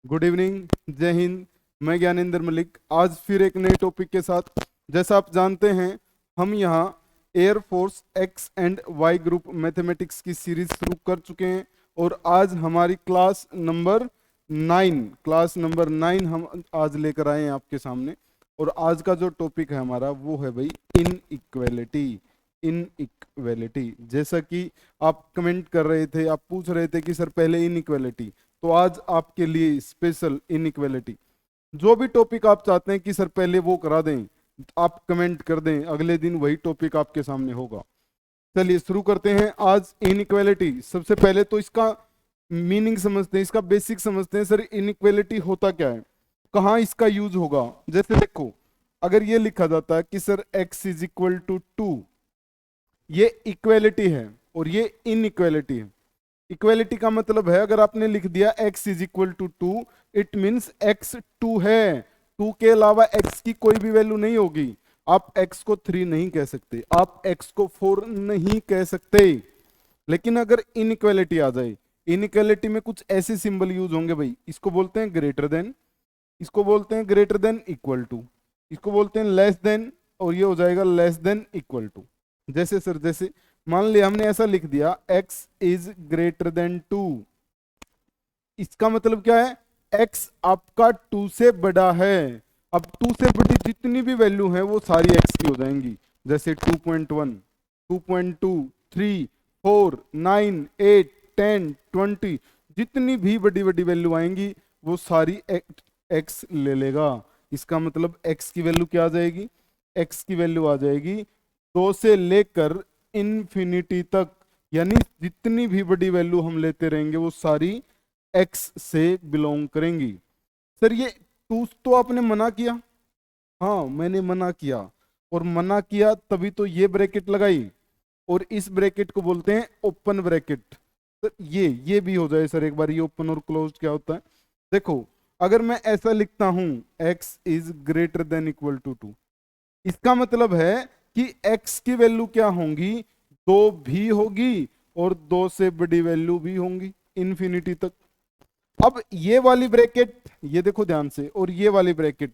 Good evening, जय हिंद। मैं ज्ञानेंद्र मलिक आज फिर एक नए टॉपिक के साथ। जैसा आप जानते हैं, हम यहाँ air force X and Y group mathematics की सीरीज शुरू कर चुके हैं और आज हमारी क्लास नंबर 9 हम आज लेकर आए हैं आपके सामने। और आज का जो टॉपिक है हमारा वो है भाई इनइक्वेलिटी। इनइक्वेलिटी, जैसा कि आप कमेंट कर रहे थे, आप पूछ रहे थे कि सर पहले इनइक्वेलिटी, तो आज आपके लिए स्पेशल इनइक्वेलिटी। जो भी टॉपिक आप चाहते हैं कि सर पहले वो करा दें, आप कमेंट कर दें, अगले दिन वही टॉपिक आपके सामने होगा। चलिए शुरू करते हैं आज इनइक्वेलिटी। सबसे पहले तो इसका मीनिंग समझते हैं, इसका बेसिक समझते हैं। सर इनइक्वेलिटी होता क्या है, कहाँ इसका यूज होगा। जैसे देखो, अगर ये लिखा जाता है कि sir x is equal to 2, ये इक्वेलिटी है और ये इनइक्वेलिटी है। इक्वेलिटी का मतलब है, अगर आपने लिख दिया x is equal to 2, it means x 2 है। 2 के अलावा x की कोई भी वैल्यू नहीं होगी। आप x को 3 नहीं कह सकते, आप x को 4 नहीं कह सकते। लेकिन अगर इनइक्वेलिटी आ जाए, इनइक्वेलिटी में कुछ ऐसे सिंबल यूज होंगे भाई। इसको बोलते हैं ग्रेटर देन, इसको बोलते हैं ग्रेटर देन इक्वल टू, इसको बोलते हैं लेस देन, और ये हो जाएगा लेस देन इक्वल टू। जैसे सर, जैसे मान लिया हमने ऐसा लिख दिया x इज ग्रेटर देन 2, इसका मतलब क्या है, x आपका 2 से बड़ा है। अब 2 से बड़ी जितनी भी वैल्यू है वो सारी x की हो जाएंगी। जैसे 2.1, 2.2, 3, 4, 9, 8, 10, 20, जितनी भी बड़ी बड़ी वैल्यू आएंगी वो सारी x ले लेगा। इसका मतलब x की वैल्यू क्या आ जाएगी, x की वैल्यू आ जाएगी 2 से लेकर इन्फिनिटी तक, यानी जितनी भी बड़ी वैल्यू हम लेते रहेंगे वो सारी x से बिलोंग करेंगी। सर ये 2 तो आपने मना किया, हाँ मैंने मना किया, और मना किया तभी तो ये ब्रैकेट लगाई, और इस ब्रैकेट को बोलते हैं ओपन ब्रैकेट। सर ये भी हो जाए सर एक बार, ये ओपन और क्लोज क्या होता है। देखो, अगर मैं ऐसा लिखता हूं x is greater than equal to 2, इसका मतलब है कि x की वैल्यू क्या होंगी, 2 भी होगी और 2 से बड़ी वैल्यू भी होंगी इन्फिनिटी तक। अब ये वाली ब्रैकेट, ये देखो ध्यान से, और ये वाली ब्रैकेट,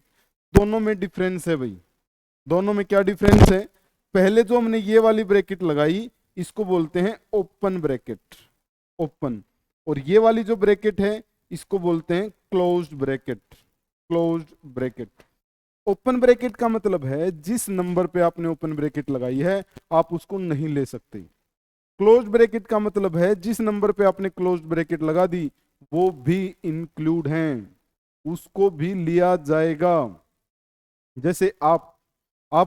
दोनों में डिफरेंस है भाई। दोनों में क्या डिफरेंस है, पहले जो हमने ये वाली ब्रैकेट लगाई इसको बोलते हैं ओपन ब्रैकेट, ओपन। और ये वाली जो ब्रैकेट है इसको बोलते हैं closed bracket, closed bracket. Open bracket का मतलब है जिस नंबर पे आपने ओपन ब्रैकेट लगाई है आप उसको नहीं ले सकते। क्लोज ब्रैकेट का मतलब है जिस नंबर पे आपने क्लोज ब्रैकेट लगा दी वो भी इंक्लूड हैं, उसको भी लिया जाएगा। जैसे आप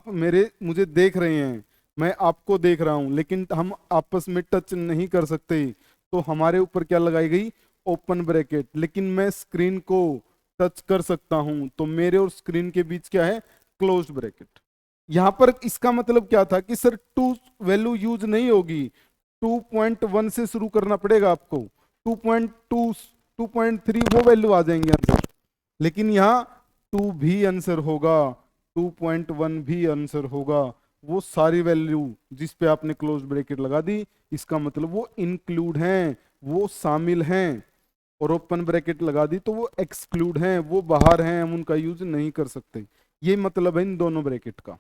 मुझे देख रहे हैं, मैं आपको देख रहा हूं, लेकिन हम आपस में टच नहीं कर सकते, तो हमारे ऊपर क्या लगाई गई, ओपन ब्रैकेट। लेकिन मैं स्क्रीन को टच कर सकता हूं, तो मेरे और स्क्रीन के बीच क्या है, क्लोज ब्रैकेट। यहां पर इसका मतलब क्या था कि सर 2 वैल्यू यूज नहीं होगी, 2.1 से शुरू करना पड़ेगा आपको, 2.2, 2.3 वो वैल्यू आ जाएंगे आंसर। लेकिन यहाँ 2 भी आंसर होगा, 2.1 भी आंसर होगा। वो सारी वैल्यू जिस पे आपने क्लोज ब्रैकेट लगा दी, इसका मतलब वो इंक्लूड हैं, वो शामिल हैं। और ओपन ब्रैकेट लगा दी तो वो एक्सक्लूड हैं, वो बाहर हैं, हम उनका यूज नहीं कर सकते। ये मतलब है इन दोनों ब्रैकेट का।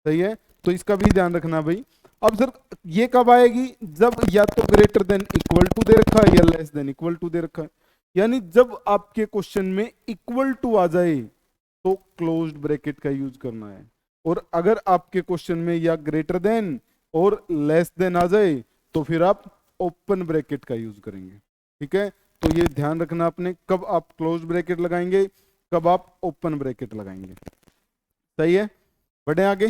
सही है, तो इसका भी ध्यान रखना भाई। अब सर ये कब आएगी, जब या तो ग्रेटर देन इक्वल टू दे रखा है या लेस देन इक्वल टू दे रखा है। यानी जब आपके क्वेश्चन में इक्वल टू आ जाए तो क्लोज्ड ब्रैकेट का यूज करना है, और अगर आपके क्वेश्चन में या ग्रेटर देन और लेस देन आ जाए तो फिर आप ओपन ब्रैकेट का यूज करेंगे। ठीक है, तो ये ध्यान रखना आपने, कब आप क्लोज ब्रैकेट लगाएंगे, कब आप ओपन ब्रैकेट लगाएंगे। सही है, बढ़े आगे।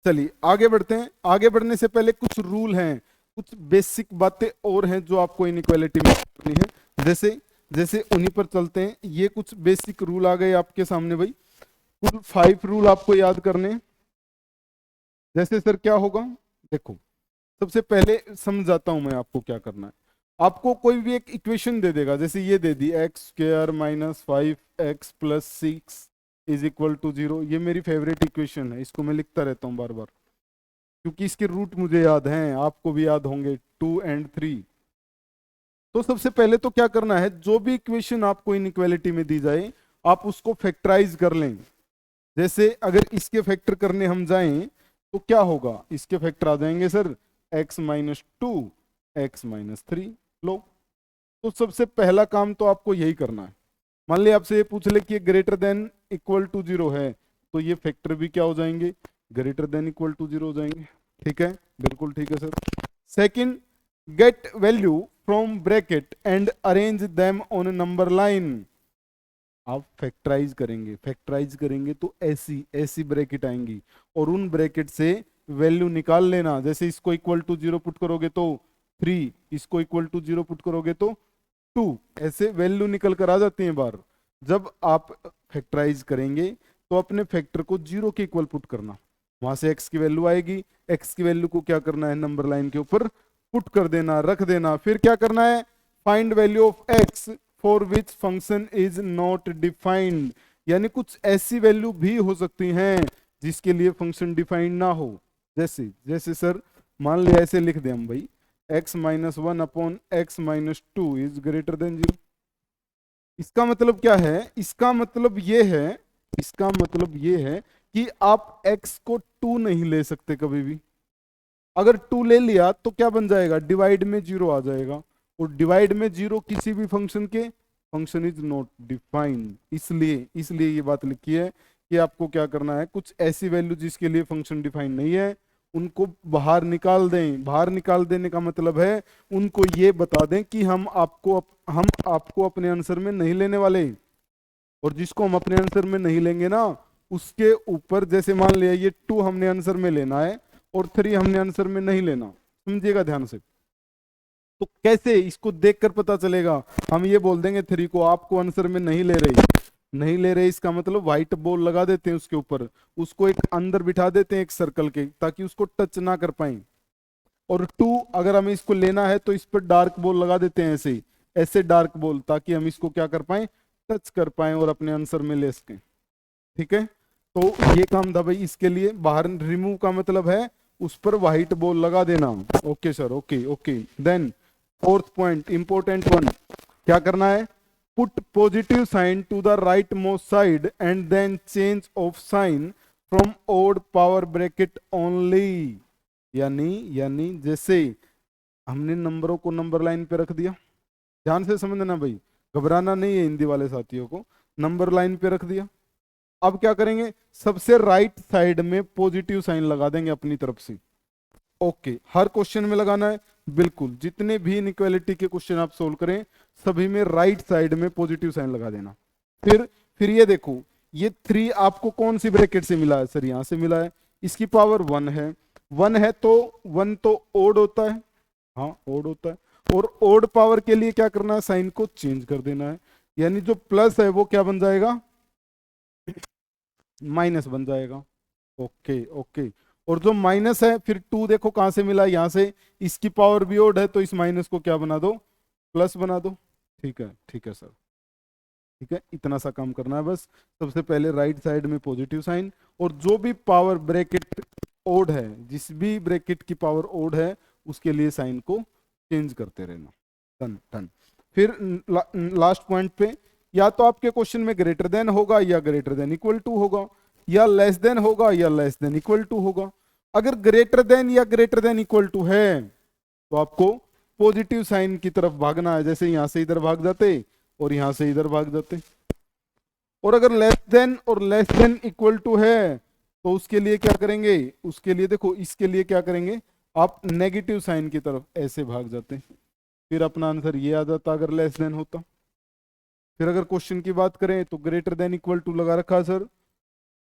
चलिए आगे बढ़ते हैं। आगे बढ़ने से पहले कुछ रूल हैं, कुछ बेसिक बातें और हैं जो आपको इनइक्वालिटी में करनी है। जैसे जैसे उन्हीं पर चलते हैं। ये कुछ बेसिक रूल आ गए आपके सामने भाई, कुल 5 रूल आपको याद करने हैं। जैसे सर क्या होगा, देखो सबसे पहले समझाता हूं मैं आपको क्या करना है। आपको कोई भी एक इक्वेशन दे देगा, जैसे ये दे दी x² - 5x + 6 is equal to 0। ये मेरी फेवरेट इक्वेशन है, इसको मैं लिखता रहता हूँ बार बार, क्योंकि इसके रूट मुझे याद हैं, आपको भी याद होंगे, 2 और 3। तो सबसे पहले तो क्या करना है, जो भी इक्वेशन आपको इनइक्वालिटी में दी जाए आप उसको फैक्टराइज कर लें। जैसे अगर इसके फैक्टर करने हम जाएं तो क्या होगा, इसके फैक्टर आ जाएंगे सर x-2 x-3। लो, तो सबसे पहला काम तो आपको यही करना है। मान लिया आपसे ये पूछ ले कि ग्रेटर देन इक्वल टू 0 है, तो ये फैक्टर भी क्या हो जाएंगे, ग्रेटर देन इक्वल टू 0 हो जाएंगे। ठीक है, बिल्कुल ठीक है sir. Second, get value from bracket and arrange them on number line. आप फैक्टराइज करेंगे तो ऐसी ऐसी ब्रैकेट आएंगी और उन ब्रैकेट से वैल्यू निकाल लेना। जैसे इसको इक्वल टू 0 पुट करोगे तो 3, इसको इक्वल टू 0 पुट करोगे तो 2, ऐसे वैल्यू निकल कर आ जाती हैं बार। जब आप फैक्टराइज करेंगे तो अपने फैक्टर को 0 के इक्वल पुट करना, वहां से x की वैल्यू आएगी, x की वैल्यू को क्या करना है, नंबर लाइन के ऊपर पुट कर देना, रख देना। फिर क्या करना है, find value of x for which function is not defined. यानी कुछ ऐसी वैल्यू भी हो सकती हैं जिसके लिए फंक्शन डिफाइंड ना हो। जैसे जैसे सर मान लिया ऐसे लिख दें हम भाई, x-1 upon x-2 is greater then 0। इसका मतलब क्या है, इसका मतलब ये है, इसका मतलब ये है कि आप x को 2 नहीं ले सकते कभी भी। अगर 2 ले लिया तो क्या बन जाएगा, डिवाइड में 0 आ जाएगा, और डिवाइड में 0 किसी भी फंक्शन के, फंक्शन इज नॉट डिफाइंड। इसलिए इसलिए ये बात लिखी है कि आपको क्या करना है, कुछ ऐसी वैल्यू जिसके लिए फंक्शन डिफाइंड नहीं है उनको बाहर निकाल दें। बाहर निकाल देने का मतलब है उनको ये बता दें कि हम आपको अपने आंसर में नहीं लेने वाले, और जिसको हम अपने आंसर में नहीं लेंगे ना उसके ऊपर, जैसे मान लिया ये 2 हमने आंसर में लेना है और 3 हमने आंसर में नहीं लेना, समझिएगा ध्यान से। तो कैसे इसको देखकर पता चलेगा, हम ये बोल देंगे 3 को आपको आंसर में नहीं ले रही, नहीं ले रहे, इसका मतलब व्हाइट बॉल लगा देते हैं उसके ऊपर, उसको एक अंदर बिठा देते हैं एक सर्कल के, ताकि उसको टच ना कर पाए। और 2 अगर हमें इसको लेना है तो इस पर डार्क बॉल लगा देते हैं, ऐसे ऐसे डार्क बॉल, ताकि हम इसको क्या कर पाए, टच कर पाए और अपने आंसर में ले सकें। ठीक है, तो ये काम था भाई इसके लिए। बाहर रिमूव का मतलब है उस पर व्हाइट बॉल लगा देना। Okay sir, okay okay. Then fourth point, important one, क्या करना है, put positive sign to the rightmost side and then change of sign from odd power bracket only. यानी यानी जैसे हमने नंबरों को नंबर लाइन पे रख दिया, ध्यान से समझना भाई, घबराना नहीं है हिंदी वाले साथियों को, नंबर लाइन पे रख दिया। अब क्या करेंगे, सबसे राइट साइड में पॉजिटिव साइन लगा देंगे अपनी तरफ से। ओके, हर क्वेश्चन में लगाना है, बिल्कुल जितने भी इनइक्वालिटी के क्वेश्चन आप सोल्व करें सभी में राइट साइड में पॉजिटिव साइन लगा देना। फिर ये देखो, ये 3 आपको कौन सी ब्रैकेट से मिला है, सर यहां से मिला है, इसकी पावर 1 है, 1 है तो 1 तो ओड होता है, हाँ ओड होता है, और ओड पावर के लिए क्या करना है, साइन को चेंज कर देना है। यानी जो प्लस है वो क्या बन जाएगा, माइनस बन जाएगा। ओके ओके, और जो माइनस है फिर 2 देखो कहां से मिला, यहां से, इसकी पावर भी ओड है तो इस माइनस को क्या बना दो, प्लस बना दो। ठीक है सर, ठीक है, इतना सा काम करना है बस। सबसे पहले राइट साइड में पॉजिटिव साइन, और जो भी पावर ब्रैकेट ओड है, जिस भी ब्रैकेट की पावर ओड है उसके लिए साइन को चेंज करते रहना। Done done. फिर लास्ट पॉइंट पे, या तो आपके क्वेश्चन में ग्रेटर देन होगा या ग्रेटर देन इक्वल टू होगा, या लेस देन होगा या लेस देन इक्वल टू होगा। अगर ग्रेटर देन या ग्रेटर देन इक्वल टू है तो आपको पॉजिटिव साइन की तरफ भागना है, जैसे यहां से इधर भाग जाते और यहां से इधर भाग जाते। और अगर लेस देन और लेस देन इक्वल टू है तो उसके लिए क्या करेंगे, उसके लिए देखो, इसके लिए क्या करेंगे, आप नेगेटिव साइन की तरफ ऐसे भाग जाते, फिर अपना आंसर ये आ जाता अगर लेस देन होता। फिर अगर क्वेश्चन की बात करें तो ग्रेटर देन इक्वल टू लगा रखा सर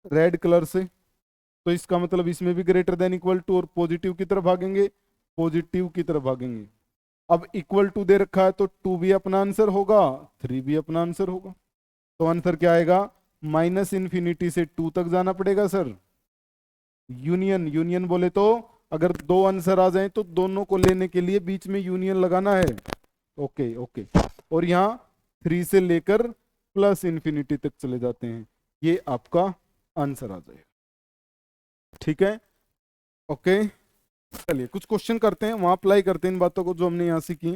रेड कलर से, तो इसका मतलब इसमें भी ग्रेटर देन इक्वल टू, और पॉजिटिव की तरफ भागेंगे, पॉजिटिव की तरफ भागेंगे। अब इक्वल टू दे रखा है तो 2 भी अपना आंसर होगा, 3 भी अपना आंसर होगा, तो आंसर क्या आएगा, माइनस इन्फिनिटी से 2 तक जाना पड़ेगा सर। यूनियन, यूनियन बोले तो अगर 2 आंसर आ जाए तो दोनों को लेने के लिए बीच में यूनियन लगाना है। ओके ओके, और यहाँ 3 से लेकर प्लस इन्फिनिटी तक चले जाते हैं, ये आपका आंसर आ जाएगा। ठीक है, ओके, चलिए कुछ क्वेश्चन करते हैं, वहां अप्लाई करते हैं इन बातों को जो हमने यहाँ सीखी।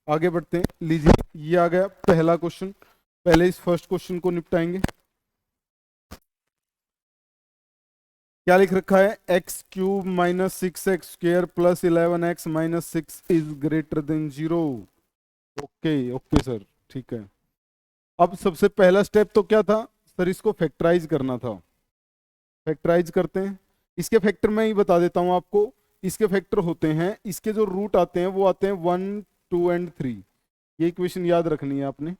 आगे बढ़ते हैं। लीजिए, ये आ गया पहला क्वेश्चन। पहले इस फर्स्ट क्वेश्चन को निपटाएंगे। क्या लिख रखा है? X cube minus 6x square plus 11x minus 6 is greater then 0। Okay okay sir, ठीक है। अब सबसे पहला स्टेप तो क्या था सर? इसको फैक्टराइज करना था। फैक्टराइज करते हैं। इसके फैक्टर मैं ही बता देता हूं आपको। इसके फैक्टर होते हैं, इसके जो रूट आते हैं वो आते हैं 1, 2 एंड 3। ये इक्वेशन याद रखनी है आपने।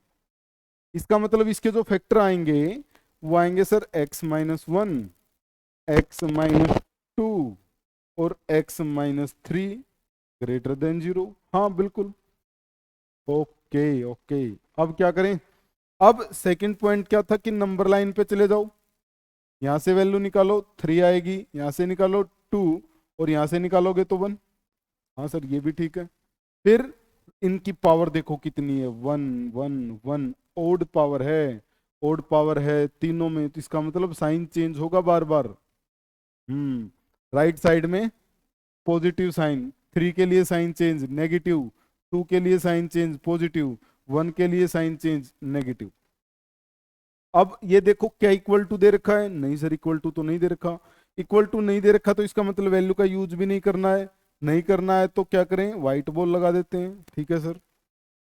इसका मतलब इसके जो फैक्टर आएंगे वो आएंगे सर x-1, x-2 और x-3 ग्रेटर देन 0। हाँ बिल्कुल। Okay okay. अब क्या करें? अब सेकंड पॉइंट क्या था कि नंबर लाइन पे चले जाओ, यहां से वैल्यू निकालो 3 आएगी, यहां से निकालो 2 और यहां से निकालोगे तो 1। हाँ सर ये भी ठीक है। फिर इनकी पावर देखो कितनी है, 1 1 1। ओड पावर है, ओड पावर है तीनों में, तो इसका मतलब साइन चेंज होगा बार बार। राइट साइड में पॉजिटिव साइन, 3 के लिए साइन चेंज नेगेटिव, 2 के लिए साइन चेंज पॉजिटिव, 1 के लिए साइन चेंज नेगेटिव। अब ये देखो क्या इक्वल टू दे रखा है? नहीं सर इक्वल टू तो नहीं दे रखा। इक्वल टू नहीं दे रखा तो इसका मतलब वैल्यू का यूज भी नहीं करना है। नहीं करना है तो क्या करें? व्हाइट बॉल लगा देते हैं। ठीक है सर।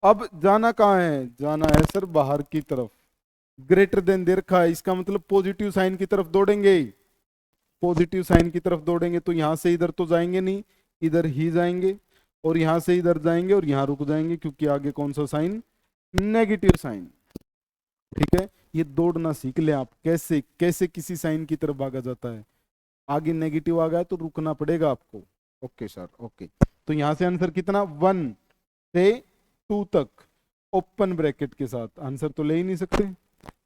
अब जाना कहाँ है? जाना है सर बाहर की तरफ। ग्रेटर देन दे रखा है, इसका मतलब पॉजिटिव साइन की तरफ दौड़ेंगे। पॉजिटिव साइन की तरफ दौड़ेंगे तो यहां से इधर तो जाएंगे नहीं, इधर ही जाएंगे, और यहां से इधर जाएंगे और यहां रुक जाएंगे, क्योंकि आगे कौन सा साइन? Negative sign. ठीक है। ये दौड़ना सीख ले आप, कैसे कैसे किसी साइन की तरफ भागा जाता है। आगे नेगेटिव आ गया तो रुकना पड़ेगा आपको। Okay sir okay. तो यहां से आंसर कितना? 1 से 2 तक ओपन ब्रैकेट के साथ आंसर तो ले ही नहीं सकते।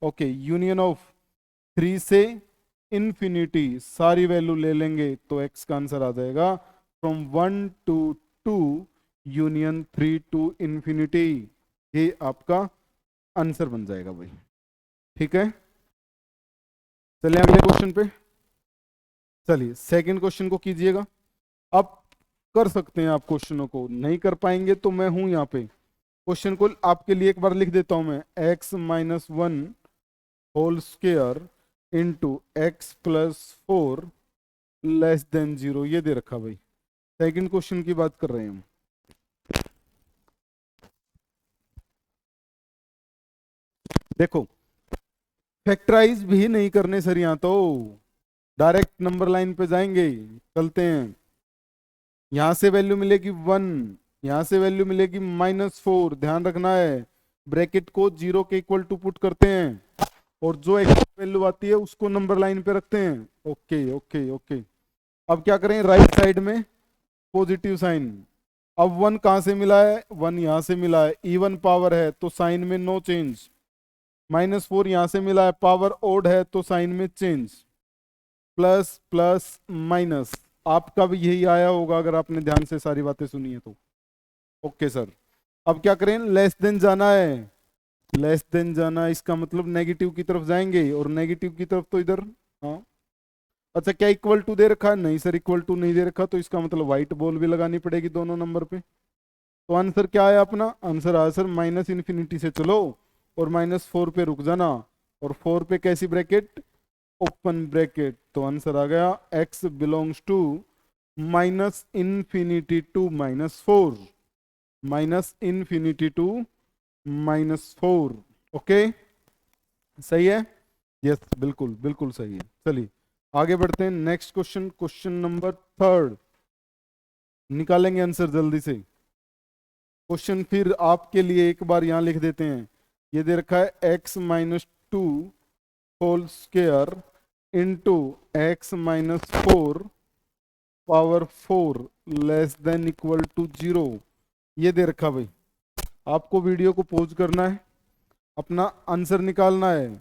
ओके, यूनियन ऑफ 3 से इंफिनिटी सारी वैल्यू ले लेंगे तो x का आंसर आ जाएगा from 1 to 2 union 3 to infinity. ये आपका आंसर बन जाएगा भाई। ठीक है, चलिए अगले क्वेश्चन पे। चलिए सेकंड क्वेश्चन को कीजिएगा। अब कर सकते हैं आप क्वेश्चनों को, नहीं कर पाएंगे तो मैं हूं यहाँ पे। क्वेश्चन को आपके लिए एक बार लिख देता हूं मैं। x-1 whole square into x+4 less than 0, ये दे रखा भाई। सेकंड क्वेश्चन की बात कर रहे हैं हम। देखो, फैक्टराइज भी नहीं करने सर, यहाँ तो डायरेक्ट नंबर लाइन पे जाएंगे। चलते हैं। यहां से वैल्यू मिलेगी 1, यहां से वैल्यू मिलेगी -4। ध्यान रखना है, ब्रैकेट को 0 के इक्वल टू पुट करते हैं और जो एक वैल्यू आती है उसको नंबर लाइन पे रखते हैं। Okay okay okay. अब क्या करें? राइट साइड में पॉजिटिव साइन। अब 1 कहां से मिला है? 1 यहां से मिला है, इवन पावर है तो साइन में नो चेंज। -4 यहां से मिला है, पावर ओड है तो साइन में चेंज। प्लस प्लस माइनस, आपका भी यही आया होगा अगर आपने ध्यान से सारी बातें सुनी है तो। Okay sir. अब क्या करें? लेस देन जाना है, लेस देन जाना है, इसका मतलब नेगेटिव की तरफ जाएंगे, और नेगेटिव की तरफ तो इधर। हाँ। अच्छा, क्या इक्वल टू दे रखा है? नहीं सर इक्वल टू नहीं दे रखा, तो इसका मतलब व्हाइट बॉल भी लगानी पड़ेगी दोनों नंबर पे। तो आंसर क्या है अपना? आंसर आया सर -इन्फिनिटी से चलो और -4 पे रुक जाना, और 4 पे कैसी ब्रैकेट? Open bracket. तो आंसर आ गया x belongs to -infinity to -4, -infinity to -4। Okay, सही है? यस बिल्कुल बिल्कुल सही है। चलिए आगे बढ़ते हैं। नेक्स्ट क्वेश्चन, क्वेश्चन नंबर 3 निकालेंगे आंसर जल्दी से। क्वेश्चन फिर आपके लिए एक बार यहां लिख देते हैं। ये दे रखा है x-2 whole square into x-4 power 4 less than equal to 0, ये दे रखा भाई। आपको वीडियो को पॉज करना है, अपना आंसर निकालना है,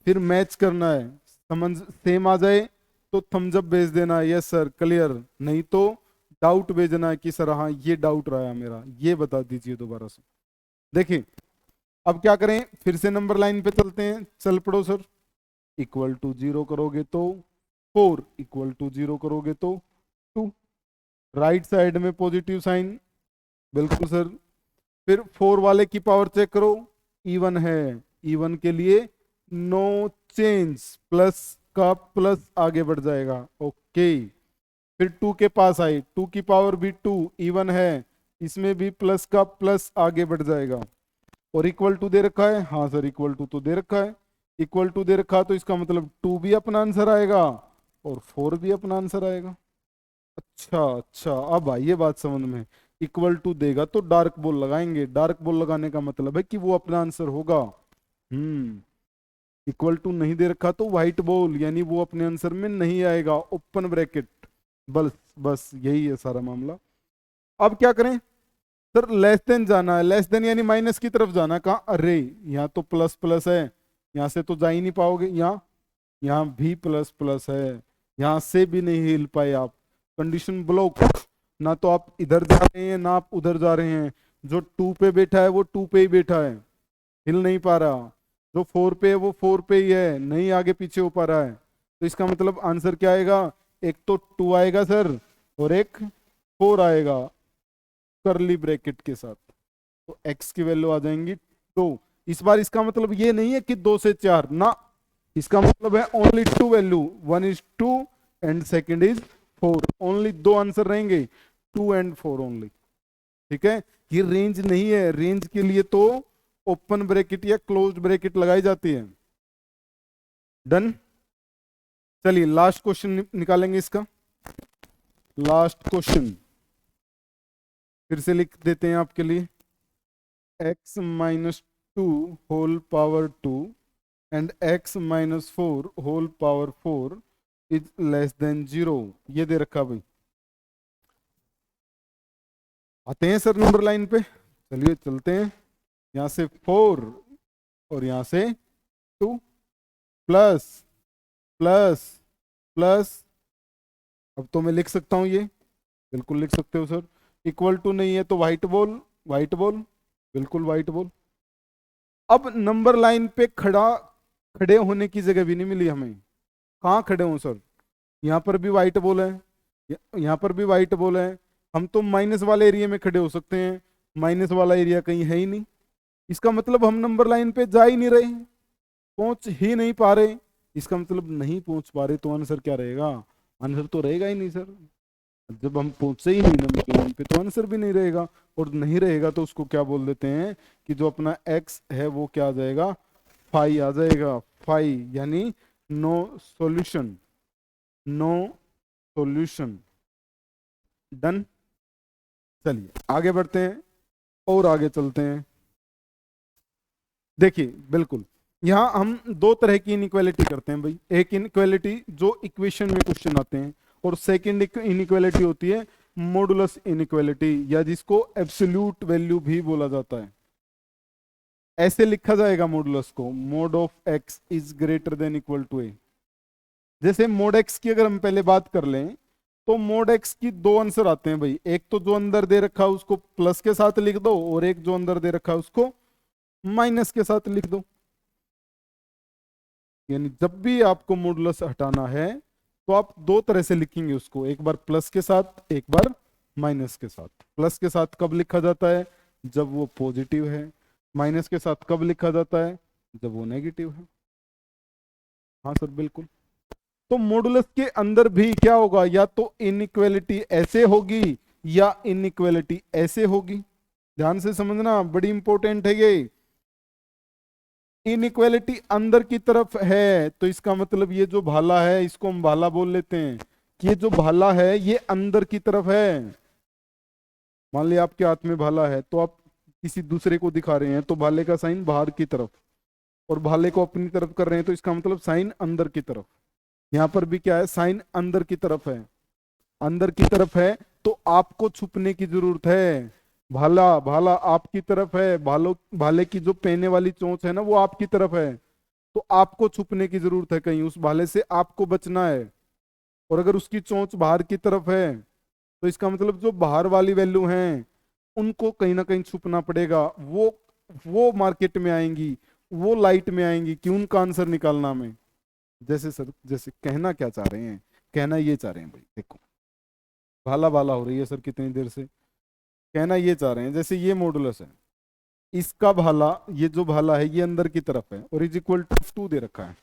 फिर मैच करना है। समझ सेम आ जाए तो थम्स अप भेज देना, यस सर क्लियर, नहीं तो डाउट भेजना है कि सर हाँ ये डाउट रहा है मेरा, ये बता दीजिए दोबारा से। देखिए अब क्या करें? फिर से नंबर लाइन पे चलते हैं। चल पड़ो सर। इक्वल टू 0 करोगे तो 4, इक्वल टू 0 करोगे तो 2। राइट साइड में पॉजिटिव साइन, बिल्कुल सर। फिर 4 वाले की पावर चेक करो, इवन है, इवन के लिए नो चेंज, प्लस का प्लस आगे बढ़ जाएगा, ओके। फिर 2 के पास आई, 2 की पावर भी 2, इवन है, इसमें भी प्लस का प्लस आगे बढ़ जाएगा। और इक्वल टू दे रखा है, हाँ सर इक्वल टू तो दे रखा है, इक्वल टू दे रखा तो इसका मतलब 2 भी अपना आंसर आएगा और 4 भी अपना आंसर आएगा। अच्छा अच्छा, अब आई ये बात समझ में। इक्वल टू देगा तो डार्क बॉल लगाएंगे, डार्क बॉल लगाने का मतलब है कि वो अपना आंसर होगा। इक्वल टू नहीं दे रखा तो व्हाइट बॉल, यानी वो अपने आंसर में नहीं आएगा, ओपन ब्रैकेट। बस बस यही है सारा मामला। अब क्या करें सर, लेस देन जाना है, लेस देन यानी माइनस की तरफ जाना है। कहाँ, अरे यहाँ तो प्लस प्लस है, यहाँ से तो जा ही नहीं पाओगे, यहाँ यहाँ भी प्लस प्लस है, यहाँ से भी नहीं हिल पाए आप, कंडीशन ब्लॉक। ना तो आप इधर जा रहे हैं ना आप उधर जा रहे हैं, जो 2 पे बैठा है वो 2 पे ही बैठा है, हिल नहीं पा रहा, जो 4 पे है वो 4 पे ही है, नहीं आगे पीछे हो पा रहा है। तो इसका मतलब आंसर क्या आएगा, एक तो 2 आएगा सर और एक 4 आएगा करली ब्रैकेट के साथ। तो x की वैल्यू आ जाएंगी 2। इस बार इसका मतलब ये नहीं है कि 2 से 4 ना, इसका मतलब है only 2 value, 1 is 2 and second is 4, only 2 answer रहेंगे, 2 एंड 4 ओनली। ठीक है, ये रेंज नहीं है, रेंज के लिए तो ओपन ब्रैकेट या क्लोज ब्रैकेट लगाई जाती है। डन, चलिए लास्ट क्वेश्चन निकालेंगे इसका, लास्ट क्वेश्चन फिर से लिख देते हैं आपके लिए, x minus 2 whole power 2 and x minus 4 whole power 4 is less than 0, ये दे रखा भाई। आते हैं सर नंबर लाइन पे, चलिए चलते हैं, यहाँ से 4 और यहाँ से 2, प्लस प्लस प्लस, अब तो मैं लिख सकता हूँ ये, बिल्कुल लिख सकते हो सर। इक्वल टू नहीं है तो व्हाइट बॉल, व्हाइट बॉल, बिल्कुल व्हाइट बॉल। अब नंबर लाइन पे खड़े होने की जगह भी नहीं मिली हमें, कहाँ खड़े हो सर, यहाँ पर भी व्हाइट बॉल है, यहाँ पर भी व्हाइट बॉल है, हम तो माइनस वाले एरिया में खड़े हो सकते हैं, माइनस वाला एरिया कहीं है ही नहीं, इसका मतलब हम नंबर लाइन पे जा ही नहीं रहे, पहुंच ही नहीं पा रहे, इसका मतलब नहीं पहुंच पा रहे तो आंसर क्या रहेगा, आंसर तो रहेगा ही नहीं सर। जब हम पहुंचे ही नहीं नंबर लाइन पे तो आंसर भी नहीं रहेगा, और नहीं रहेगा तो उसको क्या बोल देते हैं कि जो अपना x है वो क्या आ जाएगा, फाई आ जाएगा, फाई, यानी no solution, no solution. Done, चलिए आगे बढ़ते हैं और आगे चलते हैं। देखिए बिल्कुल, यहाँ हम दो तरह की इनइक्वालिटी करते हैं भाई, एक इनइक्वालिटी जो इक्वेशन में क्वेश्चन आते हैं, और सेकंड इनइक्वालिटी होती है मॉडुलस इनइक्वालिटी, या जिसको एब्सोल्यूट वैल्यू भी बोला जाता है। ऐसे लिखा जाएगा मॉडुलस को, mod of x is greater than equal to a. जैसे मोड एक्स की अगर हम पहले बात कर लें तो मोड एक्स की दो आंसर आते हैं भाई, एक तो जो अंदर दे रखा है उसको प्लस के साथ लिख दो, और एक जो अंदर दे रखा है उसको माइनस के साथ लिख दो। यानी जब भी आपको मॉडुलस हटाना है तो आप दो तरह से लिखेंगे उसको, एक बार प्लस के साथ एक बार माइनस के साथ। प्लस के साथ कब लिखा जाता है, जब वो पॉजिटिव है, माइनस के साथ कब लिखा जाता है, जब वो नेगेटिव है। हाँ सर बिल्कुल, तो मॉडुलस के अंदर भी क्या होगा, या तो इनइक्वालिटी ऐसे होगी या इनइक्वालिटी ऐसे होगी। ध्यान से समझना, बड़ी इंपॉर्टेंट है ये। इनइक्वालिटी अंदर की तरफ है तो इसका मतलब ये जो भाला है इसको हम भाला बोल लेते हैं, कि ये जो भाला है ये अंदर की तरफ है। मान लिया आपके हाथ में भाला है तो आप किसी दूसरे को दिखा रहे हैं तो भाले का साइन बाहर की तरफ, और भाले को अपनी तरफ कर रहे हैं तो इसका मतलब साइन अंदर की तरफ। यहाँ पर भी क्या है, साइन अंदर की तरफ है, अंदर की तरफ है तो आपको छुपने की जरूरत है। भाला भाला आपकी तरफ है, भाले की जो पहने वाली चोंच है ना वो आपकी तरफ है, तो आपको छुपने की जरूरत है, कहीं उस भाले से आपको बचना है। और अगर उसकी चोंच बाहर की तरफ है तो इसका मतलब जो बाहर वाली वैल्यू हैं उनको कहीं ना कहीं छुपना पड़ेगा, वो मार्केट में आएंगी, वो लाइट में आएंगी कि उनका आंसर निकालना में। जैसे सर, जैसे कहना क्या चाह रहे हैं, कहना ये चाह रहे हैं भाई, देखो भाला भाला हो रही है सर कितनी देर से, कहना ये चाह रहे हैं जैसे ये मॉडुलस है, इसका भाला, ये जो भाला है ये अंदर की तरफ है और इज इक्वल टू 2 दे रखा है।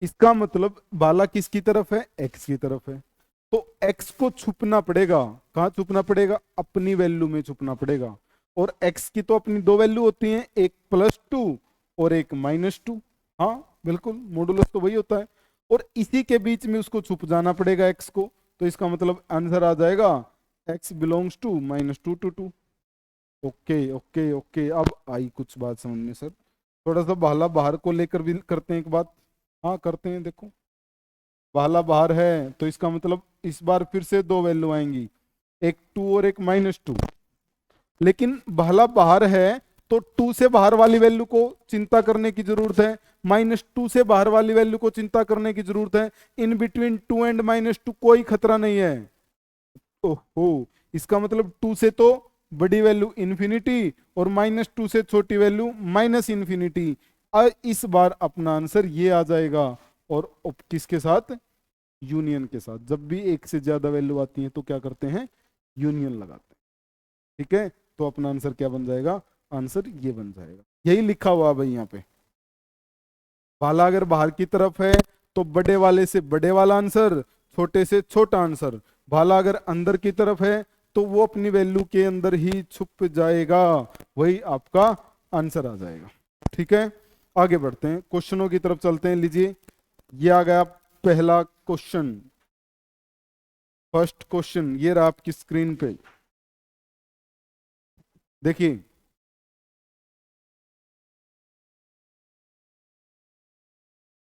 इसका मतलब भाला किसकी तरफ है, एक्स की तरफ है। तो एक्स को छुपना पड़ेगा, कहाँ छुपना पड़ेगा, अपनी वैल्यू में छुपना पड़ेगा। और एक्स की तो अपनी दो वैल्यू होती हैं, एक +2 और एक -2। हाँ बिल्कुल, मॉडुलस तो वही होता है। और इसी के बीच में उसको छुप जाना पड़ेगा एक्स को। तो इसका मतलब आंसर आ जाएगा x belongs to -2 to 2। Okay okay okay, अब आई कुछ बात समझ में सर। थोड़ा सा भाला बाहर को लेकर भी करते हैं एक बात। हाँ करते हैं, देखो भाला बाहर है तो इसका मतलब इस बार फिर से दो वैल्यू आएंगी, एक 2 और एक -2। लेकिन भाला बाहर है तो 2 से बाहर वाली वैल्यू को चिंता करने की जरूरत है, -2 से बाहर वाली वैल्यू को चिंता करने की जरूरत है। इन बिटवीन 2 एंड -2 कोई खतरा नहीं है। ओहो, इसका मतलब 2 से तो बड़ी वैल्यू इन्फिनिटी और -2 से छोटी वैल्यू -इन्फिनिटी। इस बार अपना आंसर ये आ जाएगा। और किसके साथ, यूनियन के साथ। जब भी एक से ज्यादा वैल्यू आती है तो क्या करते हैं, यूनियन लगाते हैं। ठीक है, तो अपना आंसर क्या बन जाएगा, आंसर ये बन जाएगा। यही लिखा हुआ भाई यहाँ पे। भाला अगर बाहर की तरफ है तो बड़े वाले से बड़े वाला आंसर, छोटे से छोटा आंसर। भाला अगर अंदर की तरफ है तो वो अपनी वैल्यू के अंदर ही छुप जाएगा, वही आपका आंसर आ जाएगा। ठीक है, आगे बढ़ते हैं, क्वेश्चनों की तरफ चलते हैं। लीजिए, ये आ गया पहला क्वेश्चन। फर्स्ट क्वेश्चन ये रहा आपकी स्क्रीन पे, देखिए।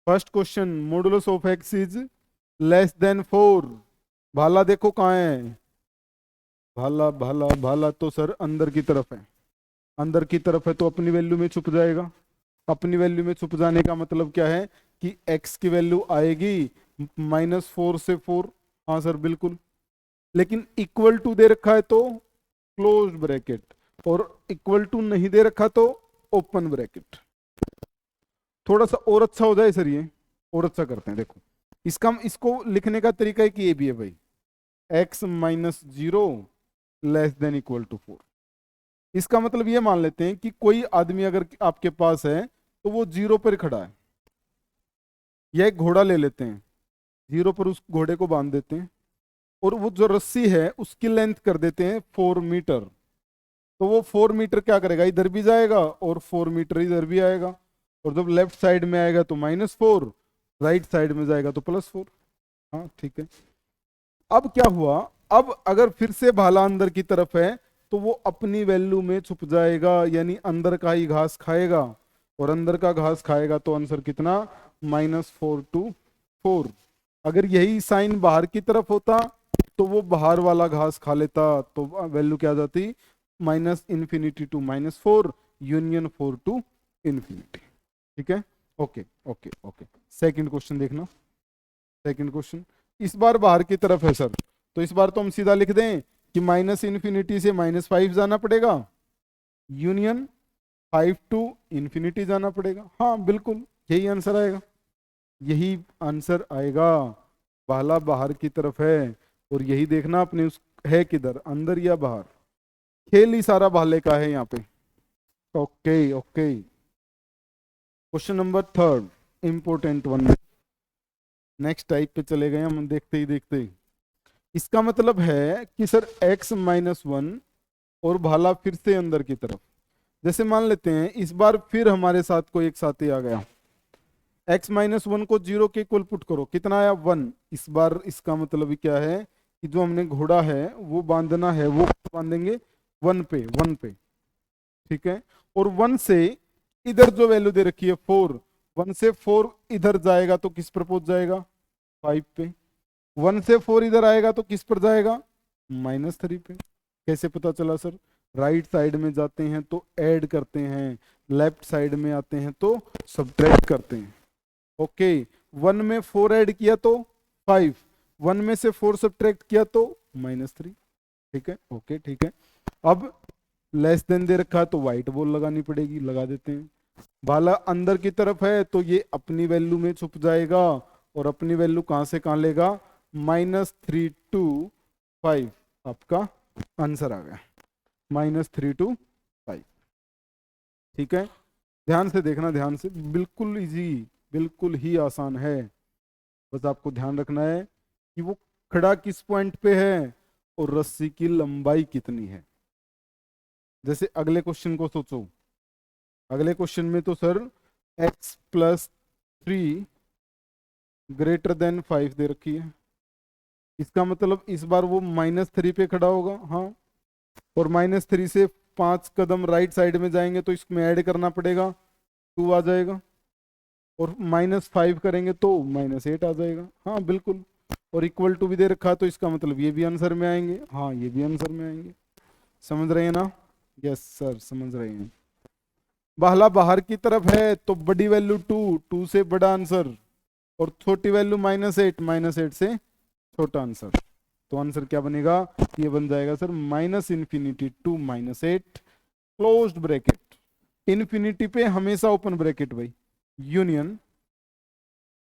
First question, modulus of x is less then 4। भाला देखो कहाँ है, भाला भाला भाला तो सर अंदर की तरफ है। अंदर की तरफ है तो अपनी वैल्यू में छुप जाएगा। अपनी वैल्यू में छुप जाने का मतलब क्या है कि x की वैल्यू आएगी -4 से 4। हाँ सर बिल्कुल। लेकिन इक्वल टू दे रखा है तो क्लोज ब्रैकेट, और इक्वल टू नहीं दे रखा तो ओपन ब्रैकेट। थोड़ा सा और अच्छा हो जाए सर, ये और अच्छा करते हैं। देखो, इसको लिखने का तरीका एक ये भी है भाई, x-0 less than equal to 4। इसका मतलब ये मान लेते हैं कि कोई आदमी अगर आपके पास है तो वो 0 पर खड़ा है, या एक घोड़ा ले लेते हैं, 0 पर उस घोड़े को बांध देते हैं, और वो जो रस्सी है उसकी लेंथ कर देते हैं 4 मीटर। तो वो 4 मीटर क्या करेगा, इधर भी जाएगा और 4 मीटर इधर भी आएगा। और जब लेफ्ट साइड में आएगा तो -4, राइट साइड में जाएगा तो +4। हाँ ठीक है। अब क्या हुआ, अब अगर फिर से भाला अंदर की तरफ है तो वो अपनी वैल्यू में छुप जाएगा, यानी अंदर का ही घास खाएगा। और अंदर का घास खाएगा तो आंसर कितना, -4 to 4। अगर यही साइन बाहर की तरफ होता तो वो बाहर वाला घास खा लेता, तो वैल्यू क्या आ जाती, -infinity to -4, union 4 to infinity. ठीक है, okay okay okay. Second question देखना। सेकंड क्वेश्चन इस बार बाहर की तरफ है सर, तो इस बार तो हम सीधा लिख दें कि -इन्फिनिटी से -5 जाना पड़ेगा, यूनियन 5 to इन्फिनिटी जाना पड़ेगा। हाँ बिल्कुल, यही आंसर आएगा, यही आंसर आएगा। भाला बाहर की तरफ है और यही देखना अपने उस है किधर, अंदर या बाहर। खेल ही सारा भाले का है यहाँ पे। Okay okay, question number third, important one. Next type पे चले गए हम देखते ही देखते ही। इसका मतलब है कि सर x-1 और भाला फिर से अंदर की तरफ। जैसे मान लेते हैं इस बार फिर हमारे साथ कोई एक साथी आ गया, x-1 को 0 के इक्वल पुट करो, कितना आया 1। इस बार इसका मतलब क्या है कि जो हमने घोड़ा है वो बांधना है, वो बांधेंगे 1 पे, 1 पे। ठीक है, और 1 से इधर जो वैल्यू दे रखी है 4, 1 से 4 इधर जाएगा तो किस पर पहुंच जाएगा, 5 पे। 1 से 4 इधर आएगा तो किस पर जाएगा, -3 पे। कैसे पता चला सर, राइट साइड में जाते हैं तो ऐड करते हैं, लेफ्ट साइड में आते हैं तो सब्ट्रैक्ट करते हैं। ओके, 1 में 4 ऐड किया तो 5, 1 में से 4 सब्ट्रैक्ट किया तो -3। ठीक है, ओके ठीक है। अब लेस देन दे रखा है तो व्हाइट बॉल लगानी पड़ेगी, लगा देते हैं। भाला अंदर की तरफ है तो ये अपनी वैल्यू में छुप जाएगा, और अपनी वैल्यू कहां से कहां लेगा, -3 to 5। आपका आंसर आ गया, -3 to 5। ठीक है, ध्यान से देखना, ध्यान से, बिल्कुल इजी, बिल्कुल ही आसान है। बस आपको ध्यान रखना है कि वो खड़ा किस पॉइंट पे है और रस्सी की लंबाई कितनी है। जैसे अगले क्वेश्चन को सोचो, अगले क्वेश्चन में तो सर x+3 > 5 दे रखी है। इसका मतलब इस बार वो -3 पे खड़ा होगा, हाँ, और -3 से 5 कदम राइट साइड में जाएंगे तो इसमें ऐड करना पड़ेगा, 2 आ जाएगा, और -5 करेंगे तो -8 आ जाएगा, हाँ बिल्कुल। और इक्वल टू भी दे रखा तो इसका मतलब ये भी आंसर में आएंगे, हाँ ये भी आंसर में आएंगे। समझ रहे हैं ना? यस सर, समझ रहे हैं। बाहला बाहर की तरफ है तो बड़ी वैल्यू 2, 2 से बड़ा आंसर, और छोटी वैल्यू -8, -8 से छोटा आंसर। तो आंसर क्या बनेगा? ये बन जाएगा sir -∞ to -8 closed bracket. Infinity पे हमेशा ओपन ब्रैकेट भाई, यूनियन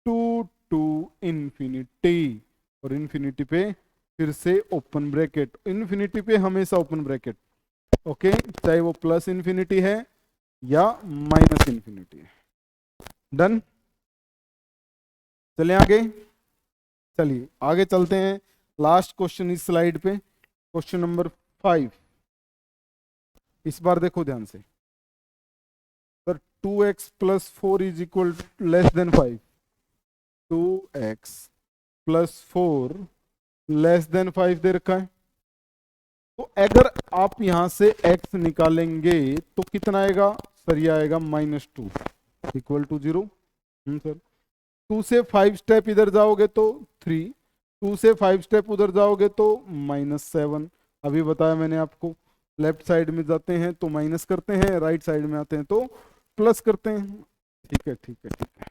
2 टू इन्फिनिटी, और इन्फिनिटी पे फिर से ओपन ब्रैकेट, इन्फिनिटी पे हमेशा ओपन ब्रैकेट। ओके, चाहे वो प्लस इन्फिनिटी है या -∞ है। डन? चले आगे, चलिए आगे चलते हैं। लास्ट क्वेश्चन इस स्लाइड पे, क्वेश्चन नंबर 5। इस बार देखो ध्यान से sir, 2x+4 is equal <<5। 2x+4 <<5 दे रखा है। तो अगर आप यहां से x निकालेंगे तो कितना आएगा सर? ये आएगा -2 = 0। सर 2 से 5 स्टेप इधर जाओगे तो 3, 2 से 5 स्टेप उधर जाओगे तो -7। अभी बताया मैंने आपको, लेफ्ट साइड में जाते हैं तो माइनस करते हैं, राइट साइड में आते हैं तो प्लस करते हैं। ठीक है, ठीक है, ठीक है।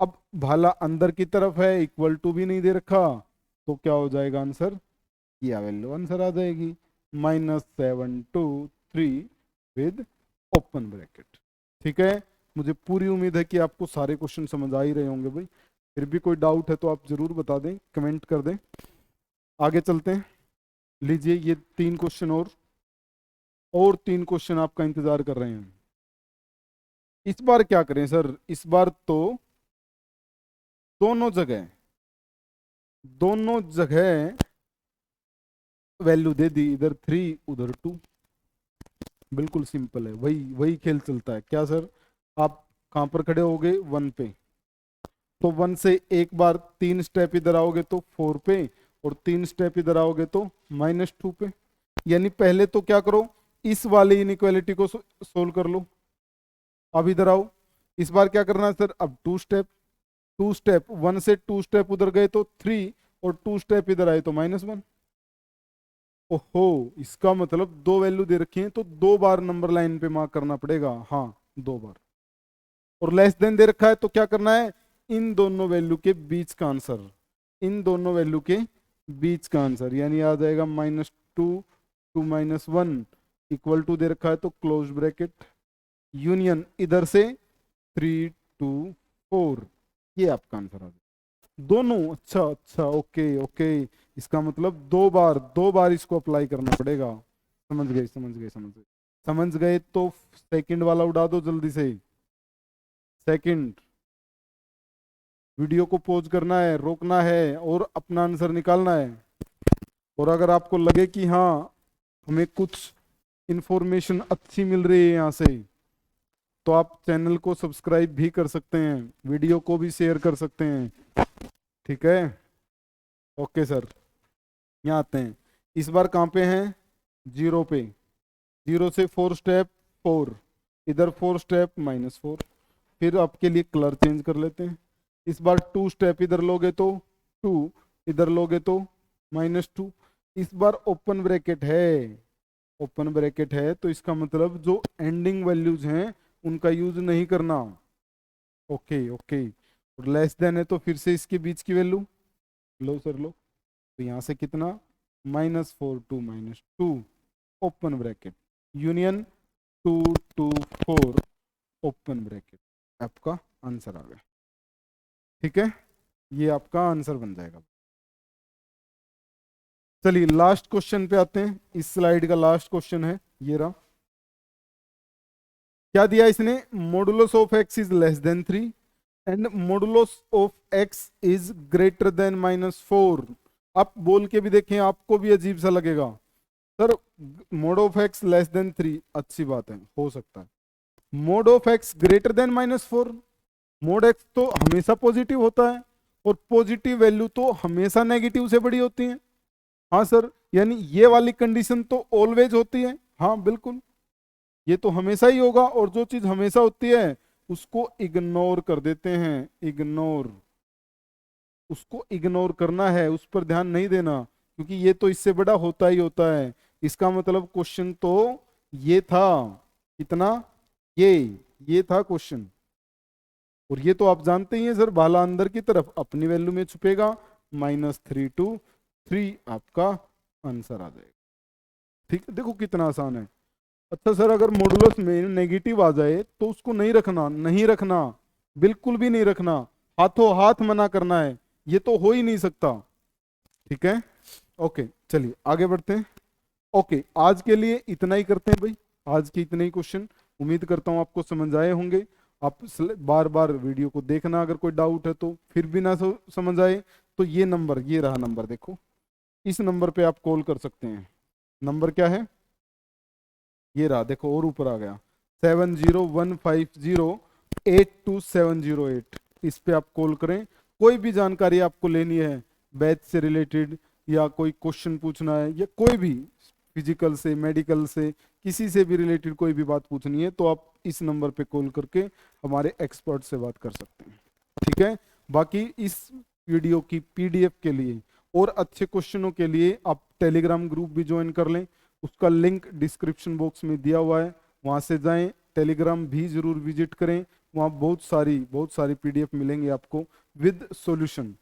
अब भाला अंदर की तरफ है, इक्वल टू भी नहीं दे रखा, तो क्या हो जाएगा आंसर? यह वैल्यू आंसर आ जाएगी, -723 विद ओपन ब्रैकेट। ठीक है, मुझे पूरी उम्मीद है कि आपको सारे क्वेश्चन समझ आ ही रहे होंगे भाई। फिर भी कोई डाउट है तो आप जरूर बता दें, कमेंट कर दें। आगे चलते हैं। लीजिए ये 3 क्वेश्चन और 3 क्वेश्चन आपका इंतजार कर रहे हैं। इस बार क्या करें सर? इस बार तो दोनों जगह, दोनों जगह वैल्यू दे दी, इधर 3 उधर 2। बिल्कुल सिंपल है, वही वही खेल चलता है। क्या सर? आप कहां पर खड़े होगे? 1 पे, तो 1 से एक बार 3 स्टेप इधर आओगे तो 4 पे, और 3 स्टेप इधर आओगे तो -2 पे। यानी पहले तो क्या करो, इस वाली इनइक्वालिटी को सोल्व कर लो। अब इधर आओ, इस बार क्या करना है सर? अब 2 स्टेप 1 से 2 स्टेप उधर गए तो 3, और 2 स्टेप इधर आए तो -1। ओहो, इसका मतलब 2 वैल्यू दे रखी है तो 2 बार नंबर लाइन पे मार्क करना पड़ेगा, हाँ 2 बार। और लेस देन दे रखा है तो क्या करना है? इन दोनों वैल्यू के बीच का आंसर, इन दोनों वैल्यू के बीच का आंसर, यानी आ जाएगा -2 टू -1 इक्वल टू दे रखा है तो क्लोज ब्रैकेट, यूनियन इधर से 3 टू 4, ये आपका आंसर आ जाएगा। दोनों, अच्छा अच्छा, ओके ओके, इसका मतलब 2 बार इसको अप्लाई करना पड़ेगा। समझ गए, समझ गए, समझ गए, समझ गए। तो सेकंड वाला उड़ा दो जल्दी से। सेकंड, वीडियो को पॉज करना है, रोकना है और अपना आंसर निकालना है। और अगर आपको लगे कि हाँ हमें कुछ इंफॉर्मेशन अच्छी मिल रही है यहाँ से, तो आप चैनल को सब्सक्राइब भी कर सकते हैं, वीडियो को भी शेयर कर सकते हैं। ठीक है, ओके सर। यहाँ आते हैं, इस बार कहाँ पे हैं? 0 पे, 0 से 4 स्टेप 4, इधर 4 स्टेप -4। फिर आपके लिए कलर चेंज कर लेते हैं। इस बार 2 स्टेप इधर लोगे तो 2, इधर लोगे तो -2। इस बार ओपन ब्रैकेट है, ओपन ब्रैकेट है तो इसका मतलब जो एंडिंग वैल्यूज हैं उनका यूज नहीं करना। ओके ओके, और लेस देन है तो फिर से इसके बीच की वैल्यू लो सर, लो। तो यहाँ से कितना? -4 to -2 open bracket, union 2 to 4 open bracket, आपका आंसर आ गया। ठीक है, ये आपका आंसर बन जाएगा। चलिए लास्ट क्वेश्चन पे आते हैं, इस स्लाइड का लास्ट क्वेश्चन है ये रहा। क्या दिया इसने, modulus of x is less then 3 and modulus of x is greater then -4। आप बोल के भी देखें, आपको भी अजीब सा लगेगा, sir mode of x less than 3, अच्छी बात है, हो सकता है। Mode of x greater than -4, mode x तो हमेशा पॉजिटिव होता है और पॉजिटिव वैल्यू तो हमेशा नेगेटिव से बड़ी होती है। हाँ सर, यानी ये वाली कंडीशन तो ऑलवेज होती है, हाँ बिल्कुल, ये तो हमेशा ही होगा, और जो चीज हमेशा होती है उसको इग्नोर कर देते हैं, इग्नोर, उसको इग्नोर करना है, उस पर ध्यान नहीं देना, क्योंकि ये तो इससे बड़ा होता ही होता है। इसका मतलब क्वेश्चन तो ये था, कितना, ये था क्वेश्चन, और ये तो आप जानते ही हैं सर, भाला अंदर की तरफ अपनी वैल्यू में छुपेगा, -3 to 3 आपका आंसर आ जाएगा। ठीक है, देखो कितना आसान है। अच्छा सर, अगर मॉडुलस में नेगेटिव आ जाए तो उसको नहीं रखना, नहीं रखना, बिल्कुल भी नहीं रखना, हाथों हाथ मना करना है, ये तो हो ही नहीं सकता। ठीक है, ओके चलिए आगे बढ़ते हैं। ओके, आज के लिए इतना ही करते हैं भाई, आज के इतने ही क्वेश्चन, उम्मीद करता हूँ आपको समझ आए होंगे। आप बार बार वीडियो को देखना, अगर कोई डाउट है तो, फिर भी ना समझ आए तो ये नंबर, ये रहा नंबर, देखो इस नंबर पे आप कॉल कर सकते हैं। नंबर क्या है, ये रहा, देखो और ऊपर आ गया, 7015082708। इस पे आप कॉल करें, कोई भी जानकारी आपको लेनी है बैच से रिलेटेड, या कोई क्वेश्चन पूछना है, या कोई भी फिजिकल से, मेडिकल से, किसी से भी रिलेटेड कोई भी बात पूछनी है, तो आप इस नंबर पे कॉल करके हमारे एक्सपर्ट से बात कर सकते हैं। ठीक है, बाकी इस वीडियो की पीडीएफ के लिए और अच्छे क्वेश्चनों के लिए आप टेलीग्राम ग्रुप भी ज्वाइन कर लें, उसका लिंक डिस्क्रिप्शन बॉक्स में दिया हुआ है, वहाँ से जाएं, टेलीग्राम भी जरूर विजिट करें, वहाँ बहुत सारी पीडीएफ मिलेंगे आपको विद सॉल्यूशन,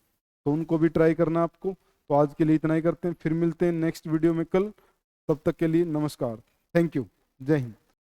तो उनको भी ट्राई करना आपको। तो आज के लिए इतना ही करते हैं, फिर मिलते हैं नेक्स्ट वीडियो में कल, तब तक के लिए नमस्कार, थैंक यू, जय हिंद।